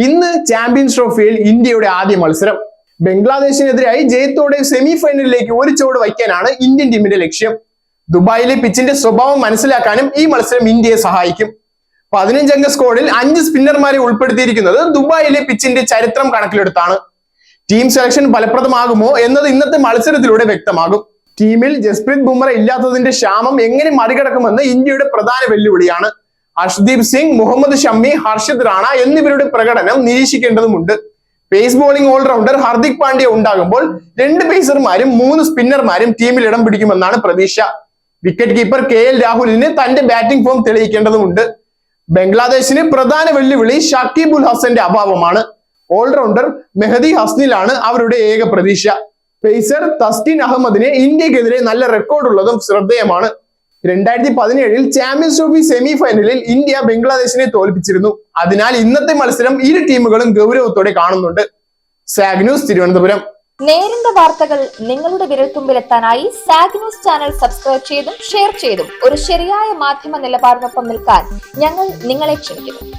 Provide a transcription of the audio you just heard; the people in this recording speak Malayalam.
ഇന്ന് ചാമ്പ്യൻസ് ട്രോഫിയിൽ ഇന്ത്യയുടെ ആദ്യ മത്സരം. ബംഗ്ലാദേശിനെതിരായി ജയത്തോടെ സെമി ഫൈനലിലേക്ക് ഒരു ചുവട് വയ്ക്കാനാണ് ഇന്ത്യൻ ടീമിന്റെ ലക്ഷ്യം. ദുബായിലെ പിച്ചിന്റെ സ്വഭാവം മനസ്സിലാക്കാനും ഈ മത്സരം ഇന്ത്യയെ സഹായിക്കും. 15 അംഗ സ്ക്വാഡിൽ 5 സ്പിന്നർമാരെ ഉൾപ്പെടുത്തിയിരിക്കുന്നത് ദുബായിലെ പിച്ചിന്റെ ചരിത്രം കണക്കിലെടുത്താണ്. ടീം സെലക്ഷൻ ഫലപ്രദമാകുമോ എന്നത് ഇന്നത്തെ മത്സരത്തിലൂടെ വ്യക്തമാകും. ടീമിൽ ജസ്പ്രീത് ബുംറ ഇല്ലാത്തതിന്റെ ക്ഷാമം എങ്ങനെ മറികടക്കുമെന്ന് ഇന്ത്യയുടെ പ്രധാന വെല്ലുവിളിയാണ്. ഹർഷ്ദീപ് സിംഗ്, മുഹമ്മദ് ഷമ്മി, ഹർഷിത് റാണ എന്നിവരുടെ പ്രകടനം നിരീക്ഷിക്കേണ്ടതുണ്ട്. Pace bowling all rounder Hardik Pandya ഉണ്ടാകുമ്പോൾ 2 പേസർമാരും 3 സ്പിന്നർമാരും ടീമിൽ ഇടം പിടിക്കുമെന്നാണ് പ്രതീക്ഷ. വിക്കറ്റ് കീപ്പർ KL രാഹുലിന് തന്റെ ബാറ്റിംഗ് ഫോം തെളിയിക്കേണ്ടതുണ്ട്. ബംഗ്ലാദേശിന് പ്രധാന വെല്ലുവിളി ഷക്കീബ് ഉൽ ഹസന്റെ അഭാവമാണ്. ഓൾറൗണ്ടർ മെഹദി ഹസ്നിലാണ് അവരുടെ ഏക പ്രതീക്ഷ. പേസർ തസ്കിൻ അഹമ്മദിന് ഇന്ത്യക്കെതിരെ നല്ല റെക്കോർഡുള്ളതും ശ്രദ്ധേയമാണ്. 2017 ചാമ്പ്യൻസ് ട്രോഫി സെമി ഫൈനലിൽ ഇന്ത്യ ബംഗ്ലാദേശിനെ തോൽപ്പിച്ചിരുന്നു. അതിനാൽ ഇന്നത്തെ മത്സരം ഇരു ടീമുകളും ഗൗരവത്തോടെ കാണുന്നുണ്ട്. Zag news, Thiruvananthapuram. നേരിന്റെ വാർത്തകൾ നിങ്ങളുടെ വിരൽത്തുമ്പിലെത്താനായി സാഗ് ന്യൂസ് ചാനൽ സബ്സ്ക്രൈബ് ചെയ്തും ഷെയർ ചെയ്തും ഒരു ശരിയായ മാധ്യമ നിലപാടിനൊപ്പം നിൽക്കാൻ ഞങ്ങൾ നിങ്ങളെ ക്ഷണിക്കുന്നു.